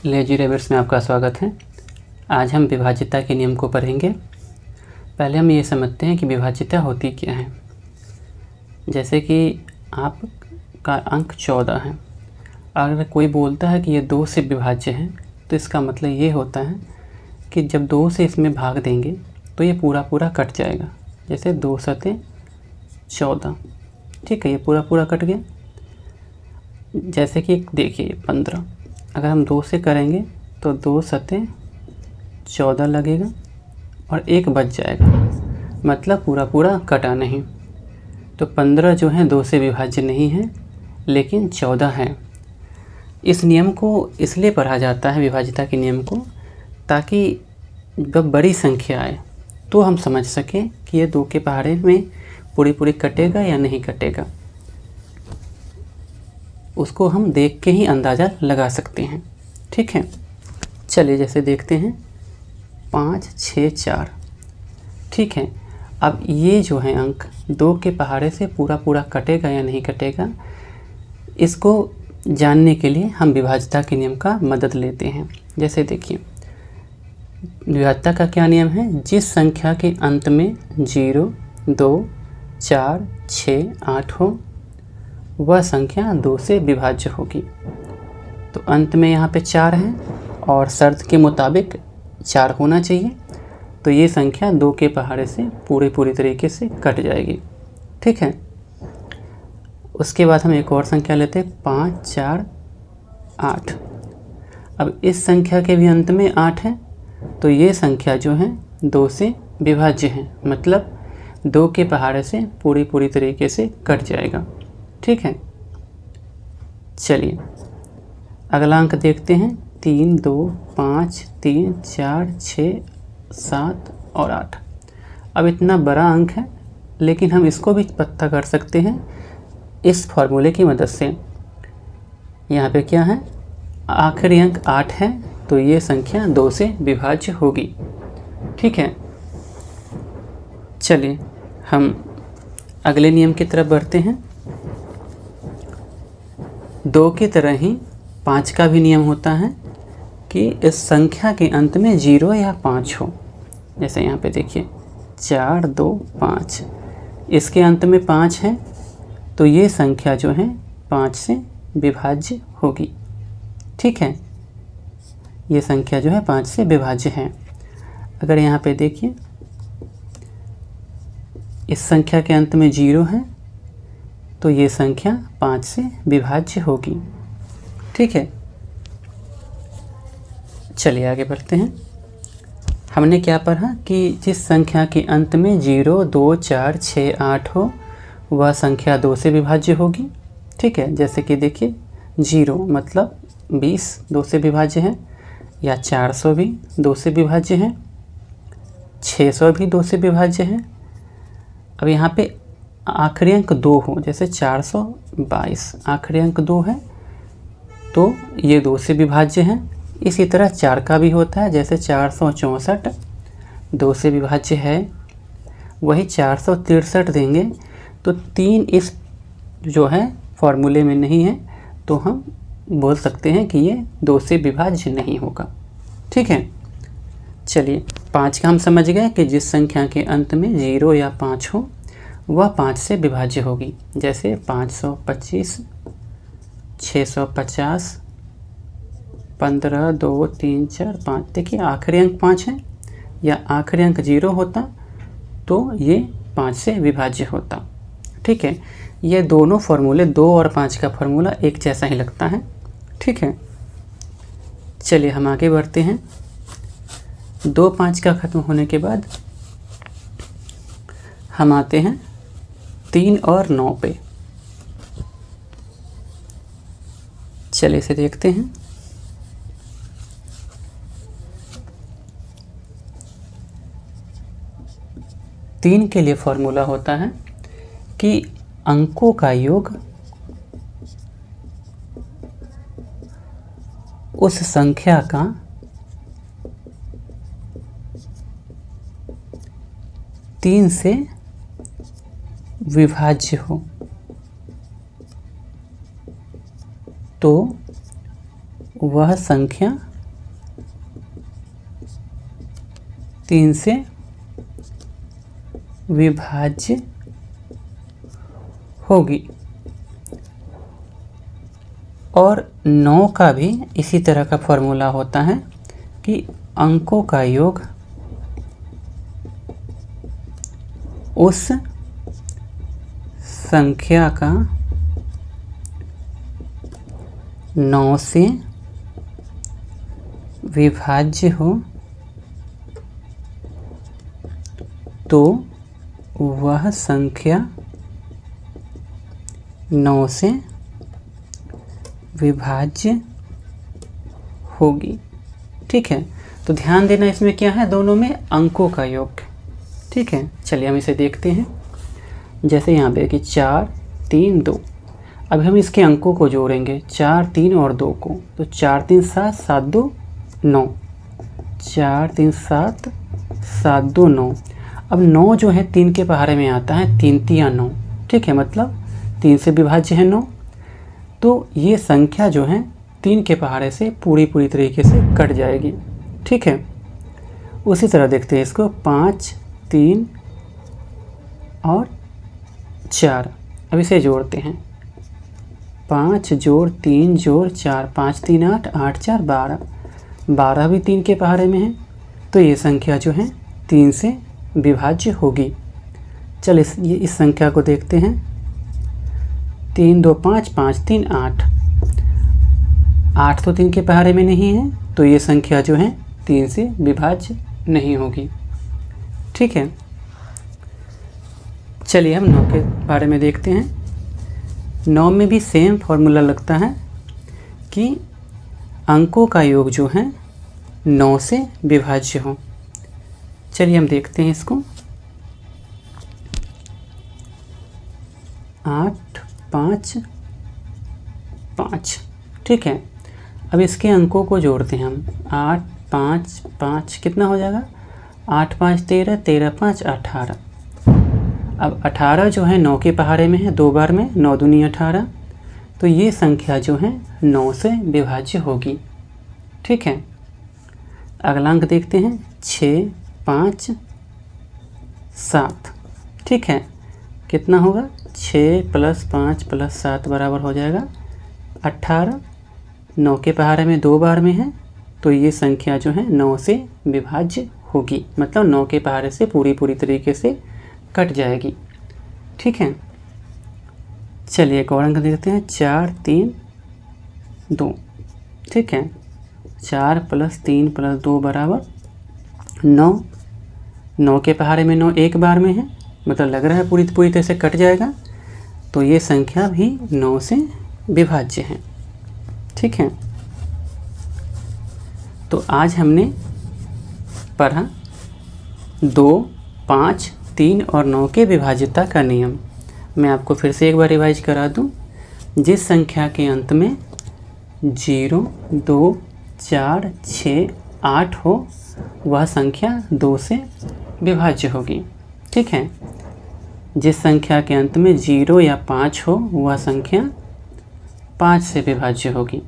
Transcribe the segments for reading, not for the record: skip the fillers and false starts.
Lazy rabbits में आपका स्वागत है। आज हम विभाज्यता के नियम को पढ़ेंगे। पहले हम ये समझते हैं कि विभाज्यता होती क्या है। जैसे कि आपका अंक 14 है, अगर कोई बोलता है कि ये 2 से विभाज्य है तो इसका मतलब ये होता है कि जब 2 से इसमें भाग देंगे तो ये पूरा पूरा कट जाएगा। जैसे 2 सते 14, ठीक है, ये पूरा पूरा कट गया। जैसे कि देखिए 15, अगर हम 2 से करेंगे तो 2 सते 14 लगेगा और 1 बच जाएगा, मतलब पूरा पूरा कटा नहीं। तो 15 जो है 2 से विभाज्य नहीं है, लेकिन 14 है। इस नियम को इसलिए पढ़ा जाता है, विभाज्यता के नियम को, ताकि जब बड़ी संख्या आए तो हम समझ सकें कि ये 2 के पहाड़े में पूरी पूरी कटेगा या नहीं कटेगा। उसको हम देख के ही अंदाज़ा लगा सकते हैं, ठीक है। चलिए जैसे देखते हैं 5, 6, 4, ठीक है। अब ये जो है अंक 2 के पहाड़े से पूरा पूरा कटेगा या नहीं कटेगा, इसको जानने के लिए हम विभाज्यता के नियम का मदद लेते हैं। जैसे देखिए, विभाज्यता का क्या नियम है? जिस संख्या के अंत में 0, 2, 4, 6, 8 हो, वह संख्या 2 से विभाज्य होगी। तो अंत में यहाँ पे 4 है और शर्त के मुताबिक 4 होना चाहिए, तो ये संख्या 2 के पहाड़े से पूरी तरीके से कट जाएगी, ठीक है। उसके बाद हम एक और संख्या लेते हैं 5, 4, 8। अब इस संख्या के भी अंत में 8 है, तो ये संख्या जो है 2 से विभाज्य है, मतलब 2 के पहाड़े से पूरी तरीके से कट जाएगा, ठीक है। चलिए अगला अंक देखते हैं 3, 2, 5, 3, 4, 6, 7 और 8। अब इतना बड़ा अंक है, लेकिन हम इसको भी पता कर सकते हैं इस फॉर्मूले की मदद से। यहाँ पे क्या है? आखिरी अंक 8 है, तो ये संख्या 2 से विभाज्य होगी, ठीक है। चलिए हम अगले नियम की तरफ बढ़ते हैं। 2 की तरह ही 5 का भी नियम होता है कि इस संख्या के अंत में 0 या 5 हो। जैसे यहाँ पे देखिए 4, 2, 5, इसके अंत में 5 है, तो ये संख्या जो है 5 से विभाज्य होगी, ठीक है। ये संख्या जो है 5 से विभाज्य है। अगर यहाँ पे देखिए इस संख्या के अंत में 0 है, तो ये संख्या 5 से विभाज्य होगी, ठीक है। चलिए आगे बढ़ते हैं। हमने क्या पढ़ा कि जिस संख्या के अंत में 0, 2, 4, 6, 8 हो, वह संख्या 2 से विभाज्य होगी, ठीक है। जैसे कि देखिए 0 मतलब 20 2 से विभाज्य है, या 400 भी 2 से विभाज्य है, 600 भी 2 से विभाज्य है। अब यहाँ पे आखिरी अंक 2 हो, जैसे 422 आखिरी अंक 2 है, तो ये 2 से विभाज्य है। इसी तरह 4 का भी होता है, जैसे 464 2 से विभाज्य है। वही 463 देंगे तो 3 इस जो है फॉर्मूले में नहीं है, तो हम बोल सकते हैं कि ये 2 से विभाज्य नहीं होगा, ठीक है। चलिए 5 का हम समझ गए कि जिस संख्या के अंत में 0 या 5 हो, वह 5 से विभाज्य होगी। जैसे 525, 650, 15, 2, 3, 4, 5। देखिए आखिरी अंक 5 है, या आखिरी अंक 0 होता तो ये 5 से विभाज्य होता, ठीक है। ये दोनों फार्मूले 2 और 5 का फार्मूला एक जैसा ही लगता है, ठीक है। चलिए हम आगे बढ़ते हैं। 2, 5 का ख़त्म होने के बाद हम आते हैं 3 और 9 पे। चलिए इसे देखते हैं। तीन के लिए फॉर्मूला होता है कि अंकों का योग उस संख्या का तीन से विभाज्य हो, तो वह संख्या 3 से विभाज्य होगी। और 9 का भी इसी तरह का फॉर्मूला होता है कि अंकों का योग उस संख्या का 9 से विभाज्य हो तो वह संख्या 9 से विभाज्य होगी। ठीक है, तो ध्यान देना इसमें क्या है, दोनों में अंकों का योग। ठीक है, चलिए हम इसे देखते हैं। जैसे यहाँ पे कि 4 3 2, अब हम इसके अंकों को जोड़ेंगे 4 3 और 2 को, तो 4 3 7 7 2 9, 4 3 7 7 2 9। अब 9 जो है 3 के पहाड़े में आता है, 3 3 9। ठीक है, मतलब 3 से विभाज्य है 9, तो ये संख्या जो है 3 के पहाड़े से पूरी तरीके से कट जाएगी। ठीक है, उसी तरह देखते हैं इसको, 5 3 और 4। अब इसे जोड़ते हैं, 5 जोड़ 3 जोड़ 4, 5 3 8, 8 4 12, 12 भी 3 के पहाड़े में है, तो ये संख्या जो है 3 से विभाज्य होगी। चल इस संख्या को देखते हैं, 3 2 5 5 3 8, 8 तो 3 के पहाड़े में नहीं है, तो ये संख्या जो है 3 से विभाज्य नहीं होगी। ठीक है, चलिए हम 9 के बारे में देखते हैं। 9 में भी सेम फॉर्मूला लगता है कि अंकों का योग जो है 9 से विभाज्य हो। चलिए हम देखते हैं इसको, 8 5 5। ठीक है, अब इसके अंकों को जोड़ते हैं हम, 8 5 5 कितना हो जाएगा, 8 5 13, 13 5 18। अब 18 जो है 9 के पहाड़े में है, 2 बार में, 9 दूनी 18, तो ये संख्या जो है 9 से विभाज्य होगी। ठीक है, अगला अंक देखते हैं, 6 5 7। ठीक है, कितना होगा, 6 + 5 + 7 बराबर हो जाएगा 18। 9 के पहाड़े में 2 बार में है, तो ये संख्या जो है 9 से विभाज्य होगी, मतलब 9 के पहाड़े से पूरी तरीके से कट जाएगी। ठीक है, चलिए एक और अंक देखते हैं, 4 3 2। ठीक है, 4 + 3 + 2 बराबर 9। 9 के पहाड़े में 9 एक बार में है, मतलब लग रहा है पूरी तरह से कट जाएगा, तो ये संख्या भी 9 से विभाज्य है। ठीक है, तो आज हमने पढ़ा 2 5 3 और 9 के विभाज्यता का नियम। मैं आपको फिर से एक बार रिवाइज करा दूं, जिस संख्या के अंत में 0 2 4 6 8 हो वह संख्या 2 से विभाज्य होगी। ठीक है, जिस संख्या के अंत में 0 या 5 हो वह संख्या 5 से विभाज्य होगी।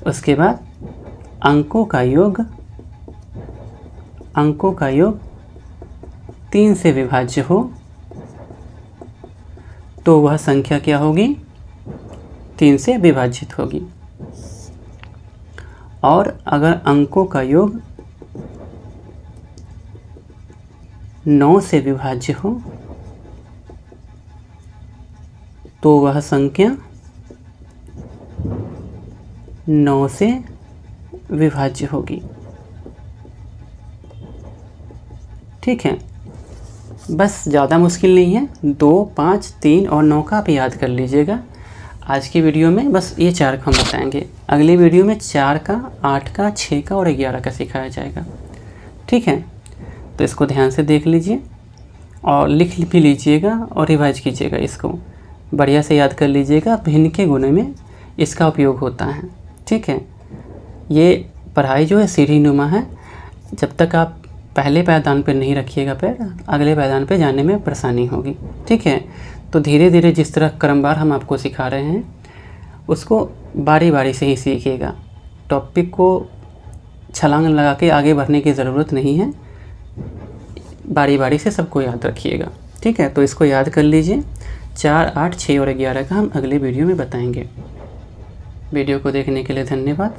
उसके बाद अंकों का योग 3 से विभाज्य हो तो वह संख्या क्या होगी, 3 से विभाजित होगी। और अगर अंकों का योग 9 से विभाज्य हो तो वह संख्या 9 से विभाज्य होगी। ठीक है, बस ज़्यादा मुश्किल नहीं है, 2 5 3 और 9 का आप याद कर लीजिएगा। आज की वीडियो में बस ये 4 का हम बताएंगे, अगली वीडियो में 4 का 8 का 6 का और 11 का सिखाया जाएगा। ठीक है, तो इसको ध्यान से देख लीजिए और लिख भी लीजिएगा और रिवाइज कीजिएगा, इसको बढ़िया से याद कर लीजिएगा। भिन्न के गुणे में इसका उपयोग होता है। ठीक है, ये पढ़ाई जो है सीढ़ी नुमा है, जब तक आप पहले पायदान पर नहीं रखिएगा पैर, अगले पायदान पे जाने में परेशानी होगी। ठीक है, तो धीरे धीरे जिस तरह क्रमवार हम आपको सिखा रहे हैं उसको बारी बारी से ही सीखिएगा। टॉपिक को छलांग लगा के आगे बढ़ने की ज़रूरत नहीं है, बारी बारी से सबको याद रखिएगा। ठीक है, तो इसको याद कर लीजिए। 4, 8, 6 और 11 का हम अगले वीडियो में बताएंगे। वीडियो को देखने के लिए धन्यवाद।